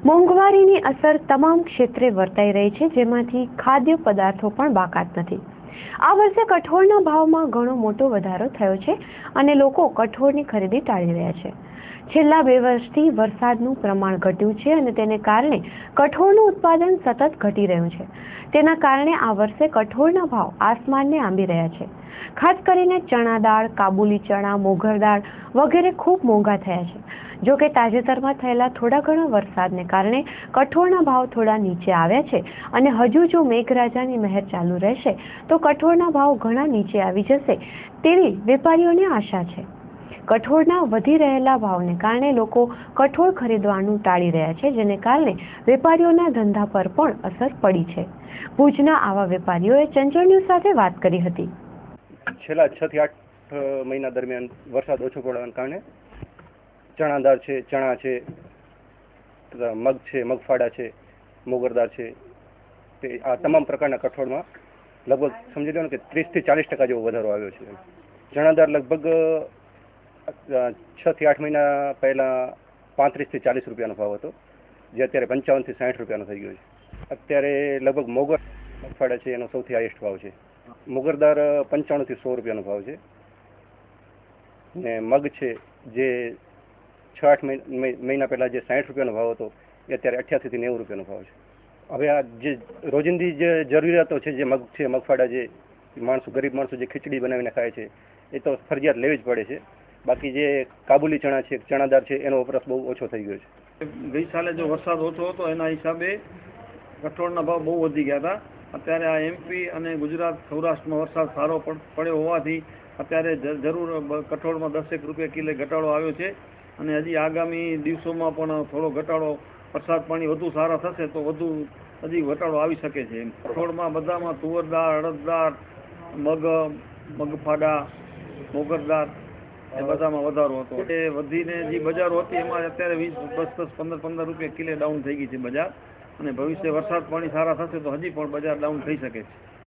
મોંઘવારીની અસર તમામ ક્ષેત્રે વર્તાઈ રહી છે, જેમાંથી ખાદ્ય પદાર્થો પણ બાકાત નથી. આ વર્ષે કઠોળના ભાવમાં ઘણો મોટો વધારો થયો છે અને લોકો કઠોળની ખરીદી ટાળી રહ્યા છે. છેલ્લા 2 વર્ષથી વરસાદનું પ્રમાણ ઘટ્યું છે અને તેને કારણે કઠોળનું ઉત્પાદન સતત ઘટી રહ્યું છે. તેના કારણે આ વર્ષે કઠોળના ભાવ આસમાનને આંબી રહ્યા છે. ખાસ કરીને ચણા દાળ, કાબુલી ચણા, મોગર દાળ વગેરે ખૂબ મોંઘા થયા છે. જો કે તાજેતરમાં થયેલા થોડા ઘણા વરસાદને કારણે કઠોળના ભાવ થોડા નીચે આવ્યા છે અને હજુ જો મેઘરાજાની મહેર ચાલુ રહેશે તો કઠોળના ભાવ ઘણા નીચે આવી જશે તેવી વેપારીઓને આશા છે. કઠોળના વધી રહેલા ભાવને કારણે લોકો કઠોળ ખરીદવાનું ટાળી રહ્યા છે, જેને કારણે વેપારીઓના ધંધા પર પણ અસર પડી છે. ભુજના આવા વેપારીઓએ ચંચળ ન્યૂઝ સાથે વાત કરી હતી. છેલ્લા 6 થી 8 મહિના દરમિયાન વરસાદ ઓછો પડવાના કારણે ચણા દાળ છે, ચણા છે, મગ છે, મગફાડા છે, મોગરદાળ છે, તે આ તમામ પ્રકારના કઠોળમાં લગભગ સમજી લો ને કે 30 થી 40% જેવો વધારો આવ્યો છે. ચણા દાળ લગભગ 6 થી 8 મહિના પહેલા 35 થી 40 રૂપિયાનો ભાવ હતો, જે અત્યારે 55 થી 60 રૂપિયાનો થઈ ગયો છે. અત્યારે લગભગ મગફાડા છે એનો સૌથી હાઈએસ્ટ ભાવ છે. મોગરદાળ 95 થી 100 રૂપિયાનો ભાવ છે ને મગ છે જે 6-8 મહિના પહેલા જે 60 રૂપિયાનો ભાવ હતો એ અત્યારે 88 થી 90 રૂપિયાનો ભાવ છે. હવે આ જે રોજિંદી જે જરૂરિયાતો છે, જે મગ છે, મગફાડા, જે ગરીબ માણસો જે ખીચડી બનાવીને ખાય છે એ તો ફરજિયાત લેવી જ પડે છે. બાકી જે કાબુલી ચણા છે, ચણાદાર છે, એનો વપરાશ બહુ ઓછો થઈ ગયો છે. ગઈ સાલે જો વરસાદ ઓછો હતો એના હિસાબે કઠોળના ભાવ બહુ વધી ગયા હતા. અત્યારે આ એમપી અને ગુજરાત, સૌરાષ્ટ્રમાં વરસાદ સારો પડ્યો હોવાથી અત્યારે જરૂર કઠોળમાં 10 રૂપિયા કિલો ઘટાડો આવ્યો છે અને હજી આગામી દિવસોમાં પણ થોડો ઘટાડો, વરસાદ પાણી વધુ સારા થશે તો વધુ હજી ઘટાડો આવી શકે છે. કઠોળમાં બધામાં તુવર દાળ, અડદ દાળ, મગફાડા, મોગર દાળ એ બધામાં વધારો હતો. એ વધીને જે બજારો હતી એમાં અત્યારે 20, 10, 15 રૂપિયા કિલો ડાઉન થઈ ગઈ છે બજાર, અને ભવિષ્ય વરસાદ પાણી સારા થશે તો હજી પણ બજાર ડાઉન થઈ શકે છે.